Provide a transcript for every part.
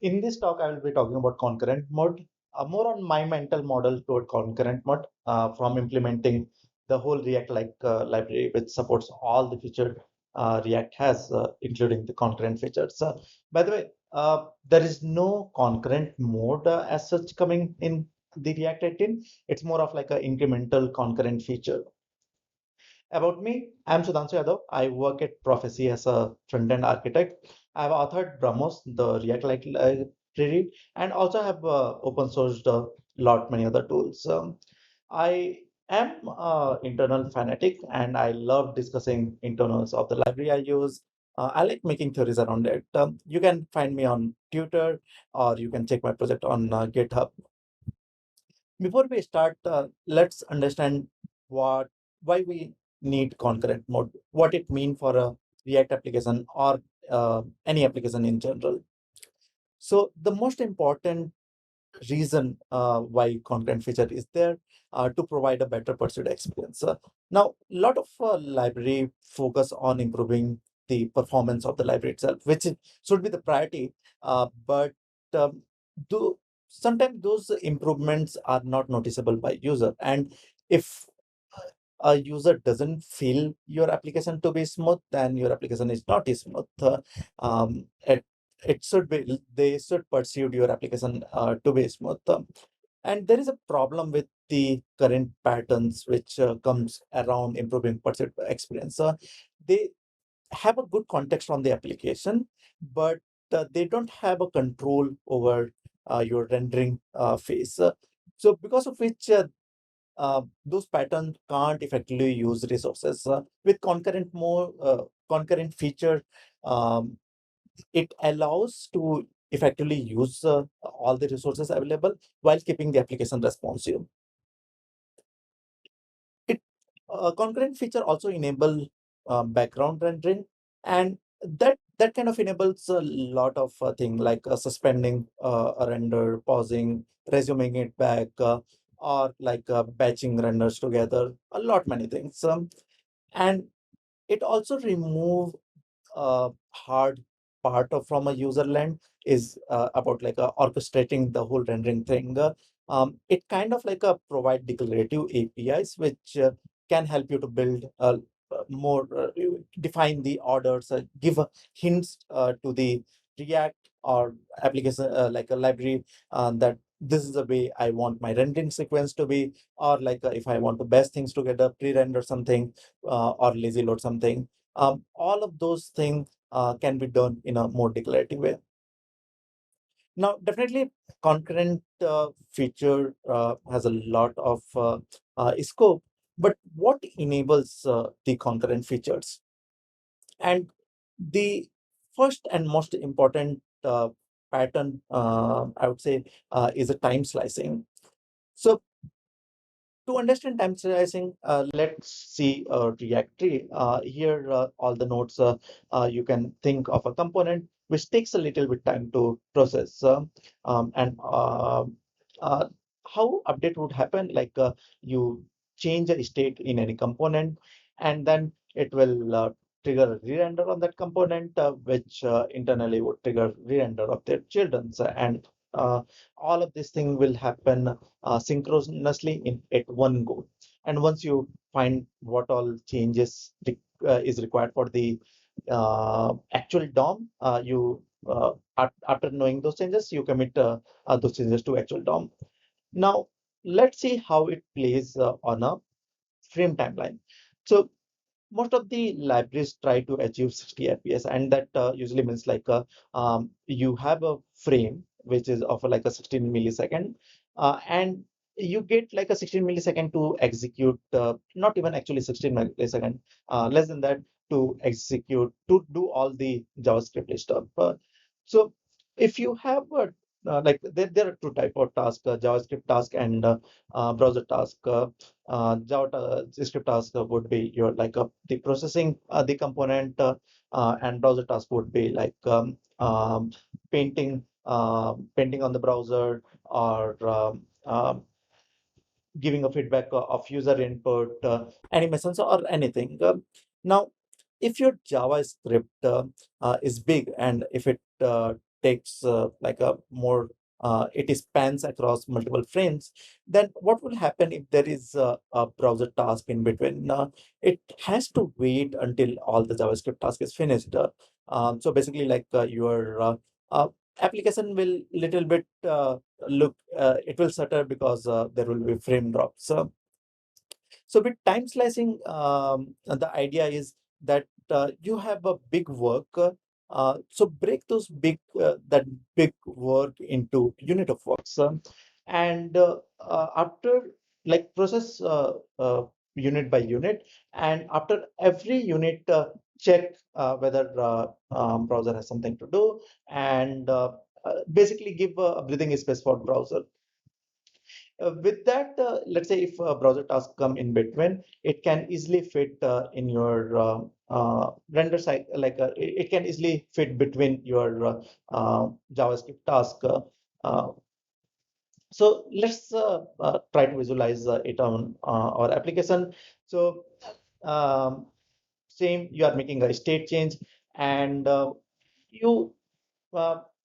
In this talk, I will be talking about concurrent mode, more on my mental model toward concurrent mode from implementing the whole React-like library, which supports all the features React has, including the concurrent features. By the way, there is no concurrent mode as such coming in the React 18. It's more of like an incremental concurrent feature. About me, I'm Sudhanshu Yadav. I work at Prophecy as a front-end architect. I've authored Brahmos, the React-like library, and also have open sourced a lot many other tools. I am internal fanatic, and I love discussing internals of the library I use. I like making theories around it. You can find me on Twitter, or you can check my project on GitHub. Before we start, let's understand what why we need concurrent mode, what it mean for a React application or any application in general. So the most important reason why concurrent feature is there to provide a better pursuit experience. Now, a lot of library focus on improving the performance of the library itself, which should be the priority. But um, do sometimes those improvements are not noticeable by user, and if a user doesn't feel your application to be smooth, then your application is not smooth. It should be they should pursue your application to be smooth. And there is a problem with the current patterns which comes around improving pursuit experience. They have a good context on the application, but they don't have a control over your rendering phase. So because of which those patterns can't effectively use resources. With concurrent feature, um, it allows to effectively use all the resources available while keeping the application responsive. It Concurrent feature also enable background rendering, and that kind of enables a lot of thing like suspending a render, pausing, resuming it back, or like batching renders together. A lot many things, and it also remove hard part of from a user land is about like orchestrating the whole rendering thing. It kind of like provide declarative APIs which can help you to build more define the orders, give hints to the React or application like a library that this is the way I want my rendering sequence to be, or like if I want to batch things together, pre-render something or lazy load something. All of those things can be done in a more declarative way. Now, definitely, concurrent feature has a lot of scope, but what enables the concurrent features? And the first and most important pattern, I would say, is a time slicing. So to understand time slicing, let's see a React tree. Here, all the nodes, you can think of a component which takes a little bit time to process. And uh, how update would happen, like you change a state in any component, and then it will trigger a re-render on that component, which internally would trigger re-render of their children's. And all of this thing will happen synchronously at one go. And once you find what all changes is required for the actual DOM, after knowing those changes, you commit those changes to actual DOM. Now, let's see how it plays on a frame timeline. So most of the libraries try to achieve 60 fps, and that usually means like you have a frame which is of like a 16 millisecond, and you get like a 16 millisecond to execute, not even actually 16 millisecond, less than that, to execute, to do all the JavaScript stuff. So if you have a there are two type of task, JavaScript task and browser task. JavaScript task would be your like the processing the component, and browser task would be like painting on the browser, or giving a feedback of user input, animations or anything. Now, if your JavaScript is big, and if it takes like a more it spans across multiple frames, then what will happen if there is a browser task in between? It has to wait until all the JavaScript task is finished. So basically, like your uh, application will little bit look it will stutter because there will be frame drops. So with time slicing, the idea is that you have a big work. So break those that big work into unit of works, and after like process unit by unit, and after every unit, check whether browser has something to do, and basically give a breathing space for browser. With that, let's say if a browser task come in between, it can easily fit in your render site, like it can easily fit between your JavaScript task. Uh, so let's try to visualize it on our application. So um, same, you are making a state change, and you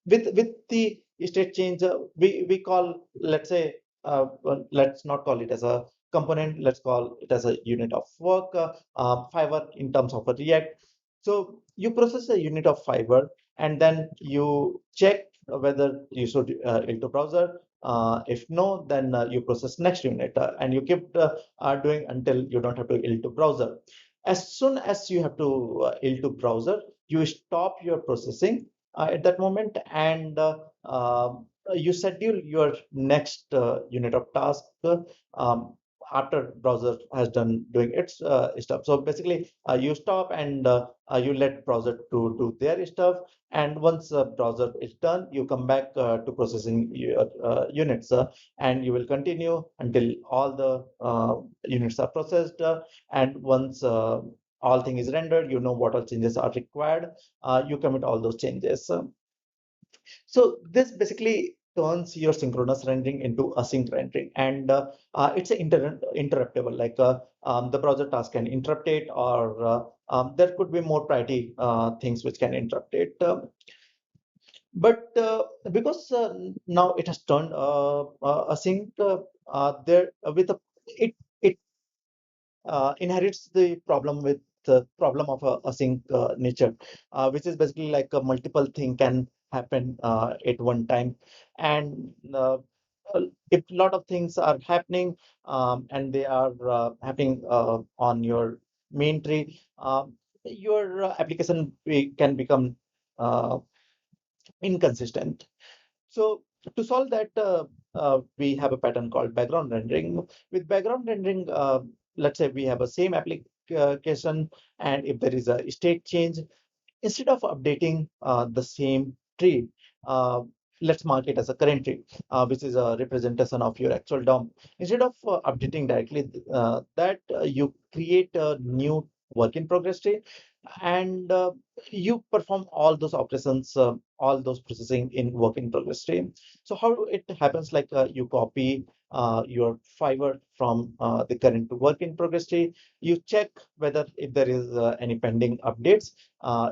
with the state change, we call, let's say, well, let's not call it as a component, let's call it as a unit of work, fiber in terms of a React. So you process a unit of fiber, and then you check whether you should into browser. If no, then you process next unit, and you keep doing until you don't have to into browser. As soon as you have to into browser, you stop your processing at that moment, and you schedule your next unit of task um, after browser has done doing its stuff. So basically, you stop, and you let browser to do their stuff. And once browser is done, you come back to processing your units, and you will continue until all the units are processed. And once all thing is rendered, you know what all changes are required. You commit all those changes. So this basically turns your synchronous rendering into async rendering, and it's a interruptible. Like the browser task can interrupt it, or there could be more priority things which can interrupt it. But because now it has turned async, there with a it it inherits the problem with the problem of a async nature, which is basically like a multiple thing can happen at one time. And if a lot of things are happening, and they are happening on your main tree, your application can become uh, inconsistent. So to solve that, we have a pattern called background rendering. With background rendering, let's say we have a same application, and if there is a state change, instead of updating the same tree, uh, let's mark it as a current tree, which is a representation of your actual DOM. Instead of updating directly that, you create a new work in progress tree, and you perform all those operations, all those processing in work in progress tree. So how it happens, like you copy your fiber from the current to work in progress tree. You check whether if there is any pending updates.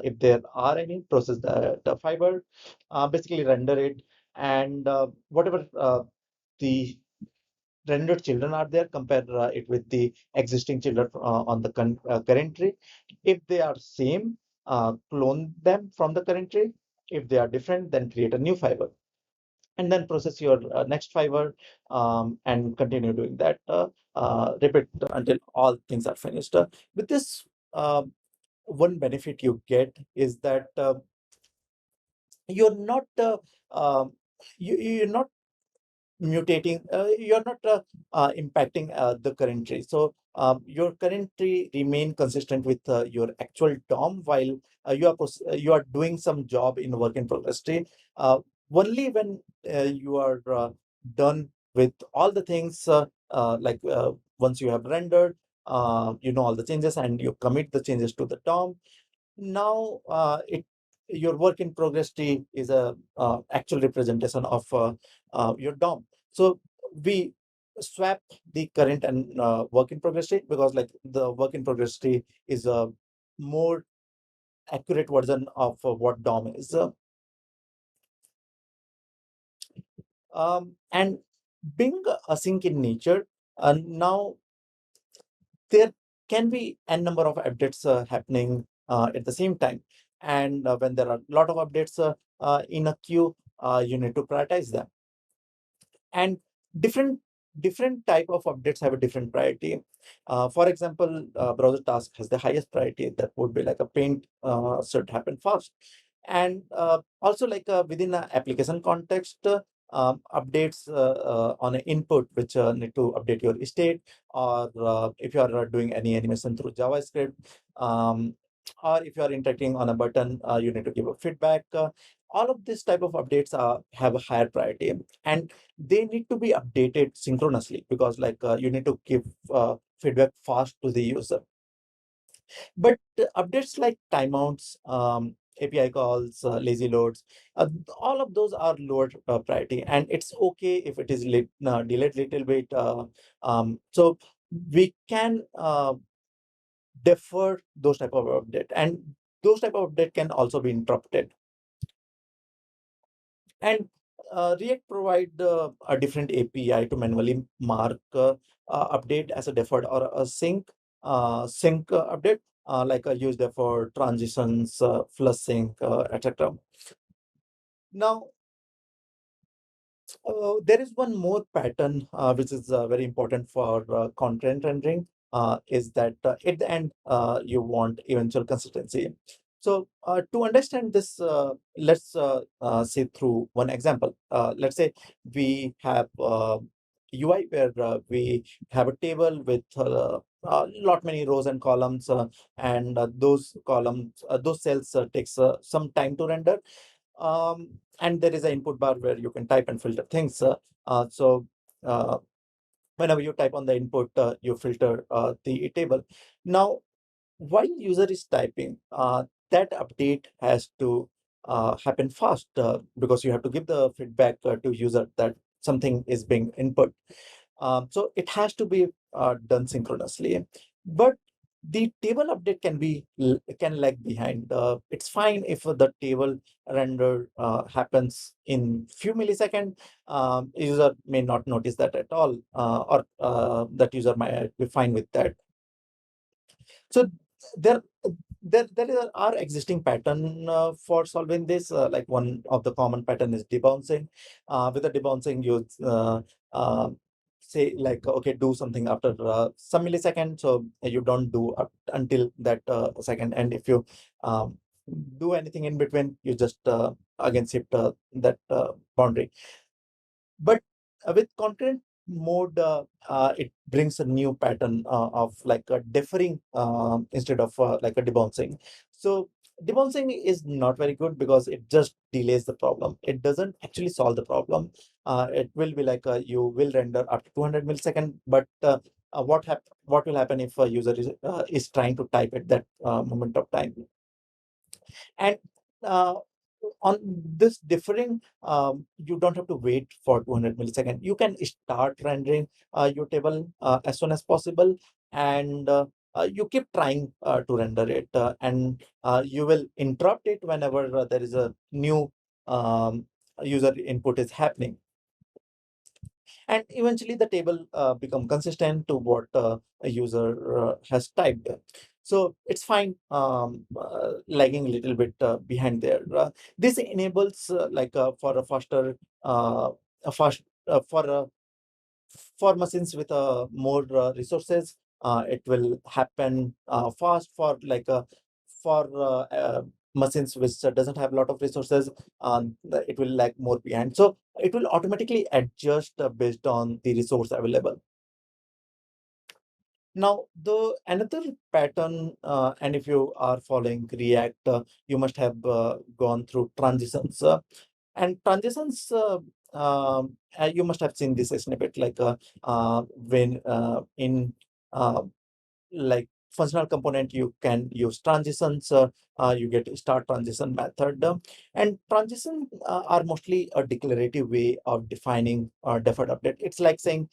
If there are any, process the fiber, basically render it, and whatever the rendered children are there, compare it with the existing children on the current tree. If they are same, clone them from the current tree. If they are different, then create a new fiber, and then process your next fiber, and continue doing that. Repeat until all things are finished. With this, one benefit you get is that you're not you're not mutating, you're not impacting the current tree. So your current tree remain consistent with your actual DOM, while you are doing some job in work in progress tree. Uh, Only when you are done with all the things, like once you have rendered, you know all the changes, and you commit the changes to the DOM. Now it your work in progress tree is a actual representation of your DOM. So we swap the current and work in progress tree, because like the work in progress tree is a more accurate version of what DOM is. And being async in nature, now there can be n number of updates happening at the same time. And when there are a lot of updates in a queue, you need to prioritize them. And different different type of updates have a different priority. For example, browser task has the highest priority. That would be like a paint should happen fast. And also like within an application context, updates on an input which need to update your state, or if you are doing any animation through JavaScript, um, or if you are interacting on a button, you need to give a feedback. All of this type of updates have a higher priority, and they need to be updated synchronously, because like you need to give feedback fast to the user. But updates like timeouts, API calls, lazy loads, all of those are lower priority, and it's okay if it is delayed little bit. So we can defer those type of update, and those type of update can also be interrupted. And React provide a different API to manually mark update as a deferred or a sync update, like use there for transitions, flush sync, etc. Now, there is one more pattern which is very important for content rendering, is that at the end you want eventual consistency. So to understand this, let's see through one example. Let's say we have UI where we have a table with lot many rows and columns, and those columns, those cells takes some time to render. And there is an input bar where you can type and filter things. So uh, whenever you type on the input, you filter the table. Now, while user is typing, that update has to happen fast, because you have to give the feedback to user that something is being input. So it has to be done synchronously. But the table update can lag behind. It's fine if the table render happens in few milliseconds. User may not notice that at all, or that user might be fine with that. So there, are existing pattern for solving this. Like one of the common pattern is debouncing. With the debouncing, you uh, say like, okay, do something after some millisecond, so you don't do up until that second. And if you um, do anything in between, you just again shift that boundary. But with concurrent mode, it brings a new pattern of like a deferring instead of like a debouncing. So debouncing is not very good because it just delays the problem. It doesn't actually solve the problem. It will be like you will render up to 200 millisecond, but what will happen if a user is trying to type at that moment of time? And uh, on this differing, you don't have to wait for 200 milliseconds. You can start rendering your table as soon as possible, and you keep trying to render it, and you will interrupt it whenever there is a new um, user input is happening. And eventually the table become consistent to what a user has typed. So it's fine lagging a little bit behind there. This enables for a faster a fast for machines with more resources. It will happen fast. For for machines which doesn't have a lot of resources, it will lag more behind. So it will automatically adjust based on the resource available. Now, the another pattern, and if you are following React, you must have gone through transitions. And transitions, you must have seen this snippet, like when in uh, like functional component, you can use transitions. You get start transition method. And transition are mostly a declarative way of defining deferred update. It's like saying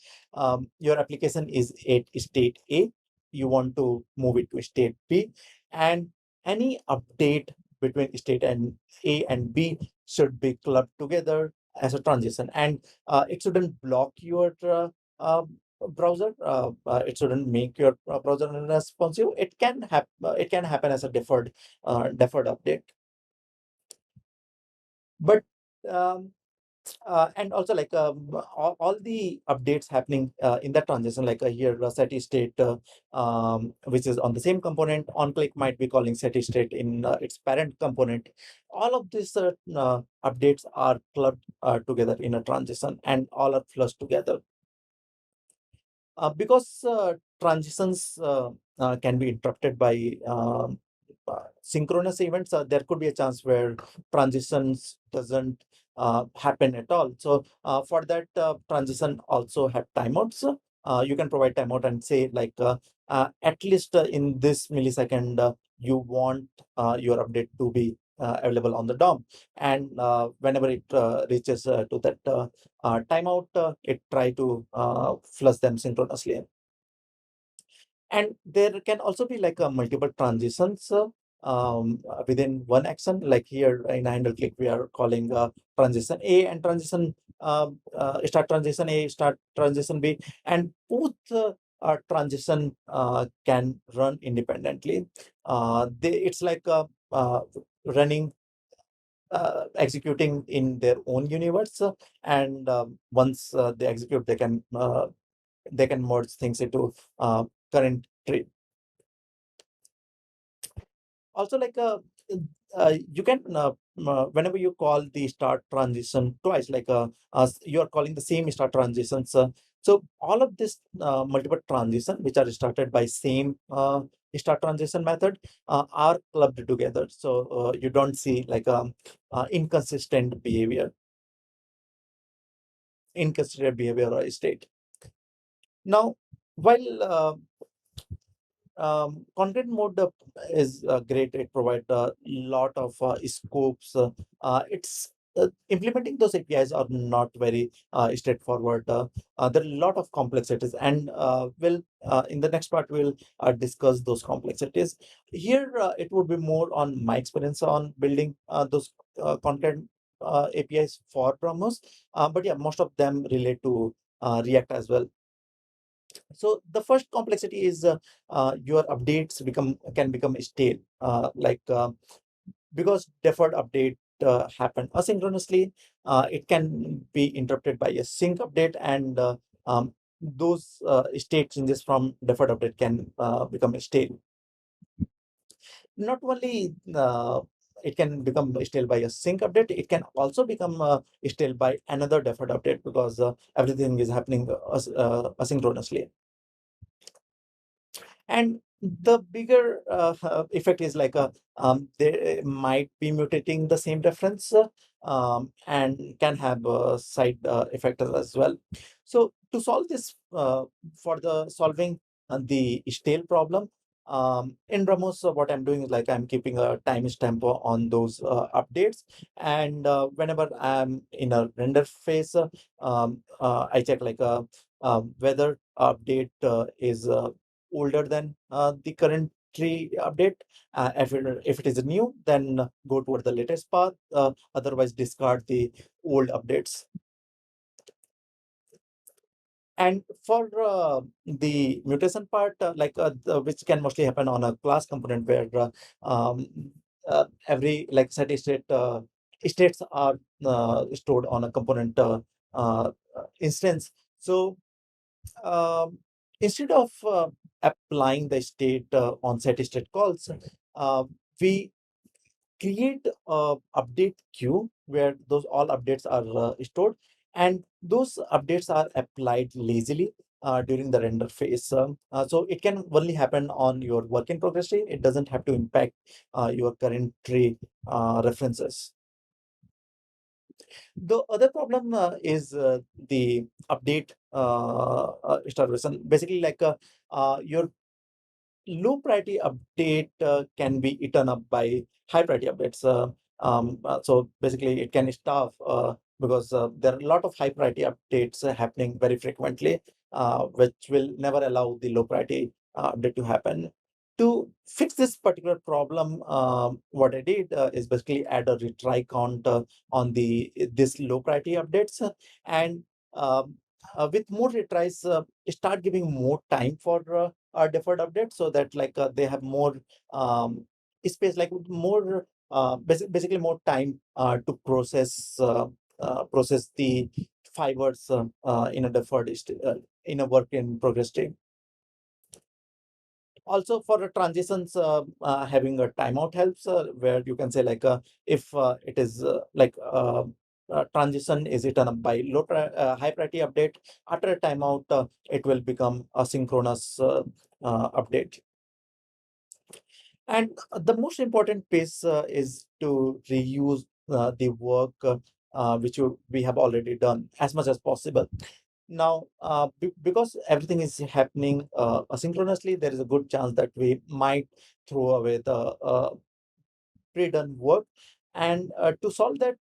your application is at state A, you want to move it to state B, and any update between state and A and B should be clubbed together as a transition, and it shouldn't block your browser. It shouldn't make your browser unresponsive. It can happen as a deferred update. But um, and also like all the updates happening in that transition, like here set state, which is on the same component. On click might be calling set state in its parent component. All of these updates are clubbed together in a transition, and all are flushed together. Because transitions can be interrupted by synchronous events, there could be a chance where transitions doesn't happen at all. So for that, transition also have timeouts. You can provide timeout and say like at least in this millisecond, you want your update to be available on the DOM, and whenever it reaches to that timeout, it try to flush them synchronously. And there can also be like multiple transitions within one action. Like here in handle click, we are calling transition A and transition start transition A, start transition B, and both transition can run independently. It's like running executing in their own universe, and once they execute, they can merge things into current tree. Also, like you can whenever you call the start transition twice, like you are calling the same start transitions. So all of this multiple transition which are started by same start transition method are clubbed together. So you don't see like inconsistent behavior or state. Now, while content mode is great. It provides a lot of scopes. It's implementing those APIs are not very straightforward. There are a lot of complexities, and we'll in the next part we'll discuss those complexities. Here, it would be more on my experience on building those content APIs for Brahmos. But yeah, most of them relate to React as well. So the first complexity is your updates can become stale, because deferred update happen asynchronously. It can be interrupted by a sync update, and those state changes from deferred update can become stale. Not only it can become stale by a sync update, it can also become stale by another deferred update, because everything is happening asynchronously. And the bigger effect is like they might be mutating the same reference, and can have a side effect as well. So to solve this, for the solving the stale problem, in Brahmos, what I'm doing is like I'm keeping a timestamp on those updates, and whenever I'm in a render phase, I check like whether update is older than the current tree update. If it is new, then go toward the latest path. Otherwise, discard the old updates. And for the mutation part, which can mostly happen on a class component, where um, every like set state states are stored on a component uh, instance. So um, instead of applying the state on set state calls, uh, we create a update queue where those all updates are stored, and those updates are applied lazily during the render phase. So it can only happen on your work in progress tree. It doesn't have to impact your current tree references. The other problem is the update starvation. Basically, like your low priority update can be eaten up by high priority updates. So basically, it can starve because there are a lot of high priority updates happening very frequently, which will never allow the low priority update to happen. To fix this particular problem, what I did is basically add a retry count on this low priority updates, and um, with more retries, start giving more time for our deferred updates, so that like they have more um, space, like more basically more time to process the fibers in a in a work in progress state. Also for transitions, having a timeout helps, where you can say like if it is transition is written up by high priority update, after a timeout it will become a synchronous update. And the most important piece is to reuse the work which we have already done as much as possible. Now, because everything is happening asynchronously, there is a good chance that we might throw away the pre-done work. And to solve that,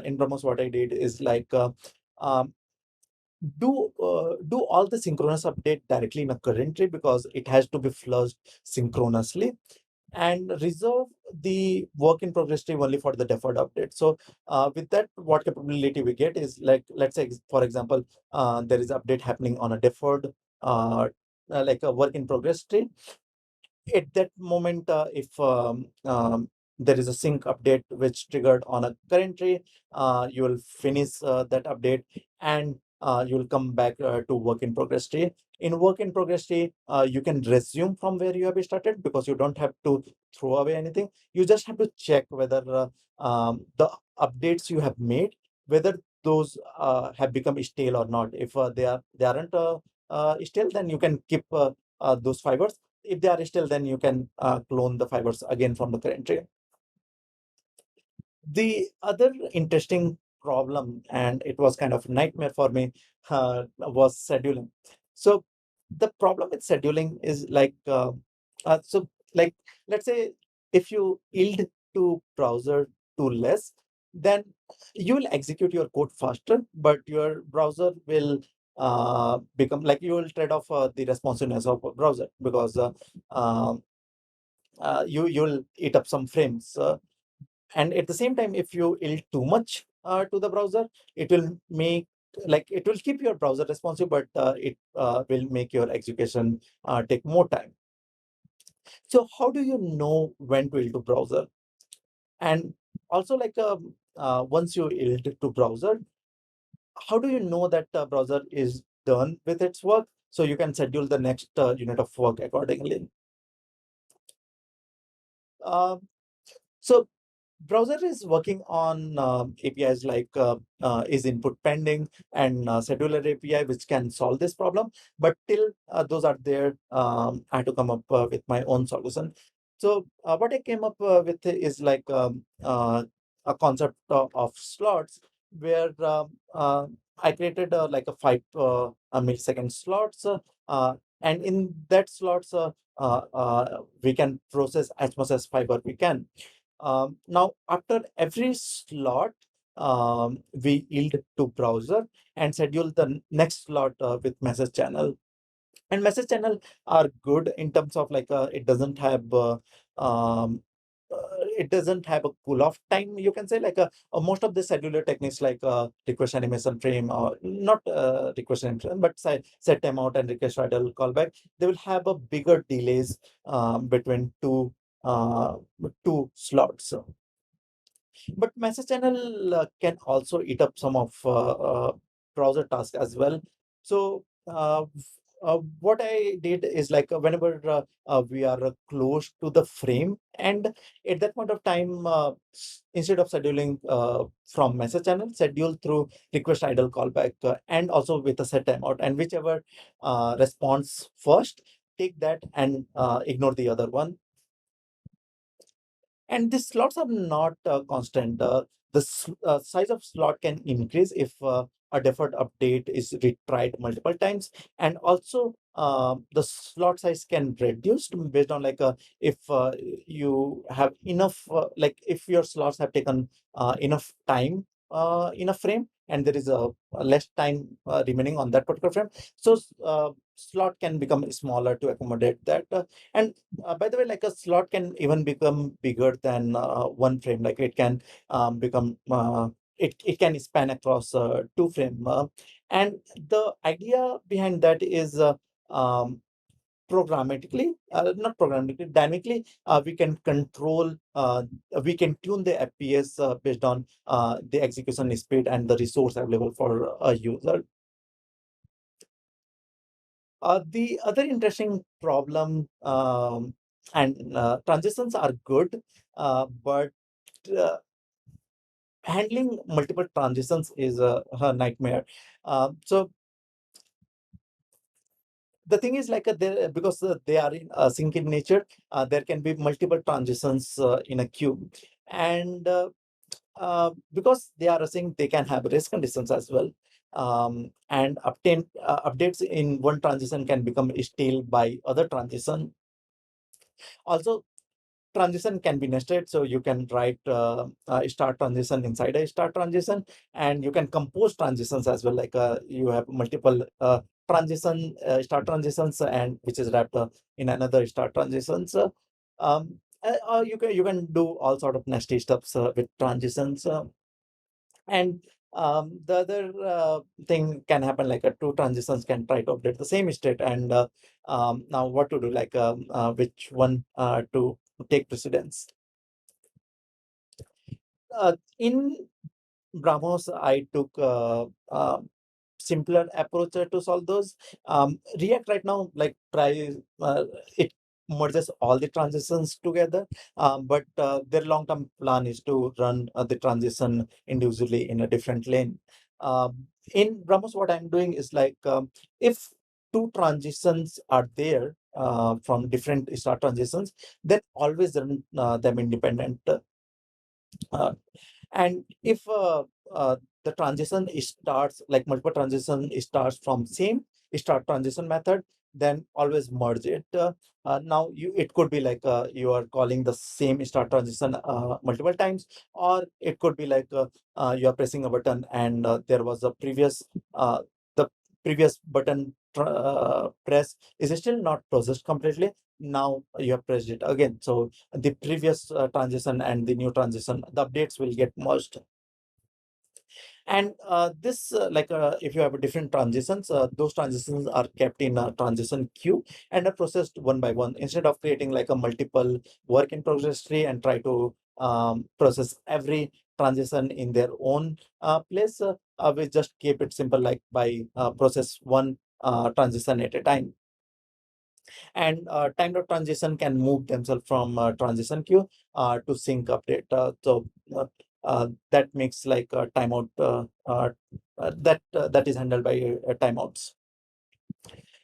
in Brahmos, what I did is like um, do all the synchronous update directly in a current tree, because it has to be flushed synchronously, and reserve the work in progress tree only for the deferred update. So with that, what capability we get is like, let's say, for example, there is update happening on a deferred like a work in progress tree. At that moment, if there is a sync update which triggered on a current tree, you will finish that update, and you will come back to work in progress tree. In work in progress tree, you can resume from where you have started, because you don't have to throw away anything. You just have to check whether the updates you have made, whether those have become stale or not. If they aren't stale, then you can keep those fibers. If they are still, then you can clone the fibers again from the current tree. The other interesting problem, and it was kind of a nightmare for me, was scheduling. So the problem with scheduling is like, so like, let's say if you yield to browser too less, then you will execute your code faster, but your browser will become like, you will trade off the responsiveness of a browser, because um, you'll eat up some frames. And at the same time, if you yield too much to the browser, it will make, like, it will keep your browser responsive, but it will make your execution take more time. So how do you know when to yield to browser? And also, like, once you yield to browser, how do you know that browser is done with its work, so you can schedule the next unit of work accordingly? Um, so browser is working on APIs like is input pending and scheduler API, which can solve this problem. But till those are there, I had to come up with my own solution. So what I came up with is like a concept of slots, where I created like a millisecond slots, and in that slots, we can process as much as fiber we can. Now, after every slot, we yield to browser and schedule the next slot with message channel. And message channel are good in terms of like um, it doesn't have a cool off time. You can say like most of the cellular techniques like request animation frame, or not request animation frame, but set timeout and request idle callback. They will have a bigger delays between uh, two slots. But message channel can also eat up some of browser tasks as well. So what I did is like whenever we are close to the frame, and at that point of time, instead of scheduling from message channel, schedule through request idle callback, and also with a set timeout, and whichever response first, take that and ignore the other one. And these slots are not constant. The size of slot can increase if a deferred update is retried multiple times, and also the slot size can reduce based on like if you have enough, like if your slots have taken enough time in a frame, and there is a less time remaining on that particular frame. So slot can become smaller to accommodate that. And by the way, like a slot can even become bigger than one frame. Like it can become it can span across two frame. And the idea behind that is um, not programmatically, dynamically, we can control, we can tune the FPS based on the execution speed and the resource available for a user. The other interesting problem, and transitions are good, but uh, handling multiple transitions is a nightmare. So the thing is like because they are in sync in nature, there can be multiple transitions in a queue, and because they are async, they can have race conditions as well. And obtain updates in one transition can become stale by other transition. Also, transition can be nested, so you can write a start transition inside a start transition, and you can compose transitions as well. Like you have multiple start transitions, and which is wrapped in another start transitions. You can do all sort of nesty stuffs with transitions. And the other thing can happen, like two transitions can try to update the same state, and now what to do, like which one to take precedence. In Brahmos, I took simpler approach to solve those. React right now, like try it merges all the transitions together, but their long-term plan is to run the transition individually in a different lane. In Brahmos, what I'm doing is like if two transitions are there from different start transitions, then always run them independent. Uh, and if the transition starts, like multiple transition starts from same start transition method, then always merge it. Now it could be like you are calling the same start transition multiple times, or it could be like you are pressing a button and there was a the previous button press is still not processed completely. Now you have pressed it again, so the previous transition and the new transition, the updates will get merged. And this, like, if you have different transitions, those transitions are kept in a transition queue and are processed one by one instead of creating like a multiple work in progress tree and try to process every transition in their own place. We just keep it simple, like by process one transition at a time. And timed out transition can move themselves from transition queue to sync update. That makes like a timeout that is handled by timeouts.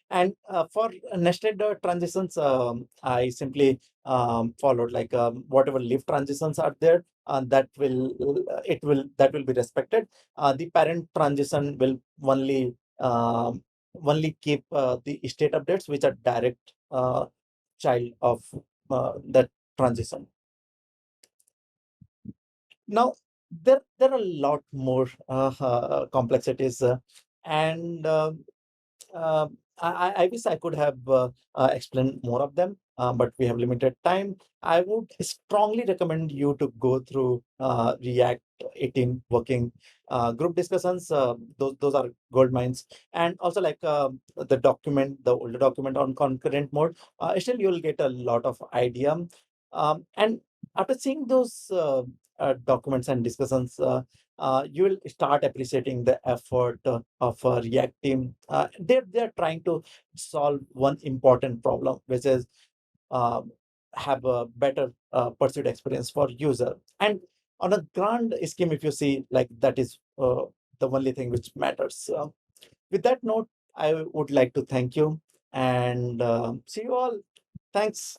And for nested transitions, I simply followed like whatever leaf transitions are there, that will be respected. The parent transition will only keep the state updates which are direct child of that transition. Now, there are a lot more complexities, and uh, I wish I could have explained more of them, but we have limited time. I would strongly recommend you to go through React 18 working group discussions. Those are gold mines. And also like the older document on concurrent mode, still you'll get a lot of idea. And after seeing those documents and discussions, you will start appreciating the effort of a React team. They're trying to solve one important problem, which is uh, have a better pursuit experience for user. And on a grand scheme, if you see, like that is the only thing which matters. With that note, I would like to thank you and see you all. Thanks.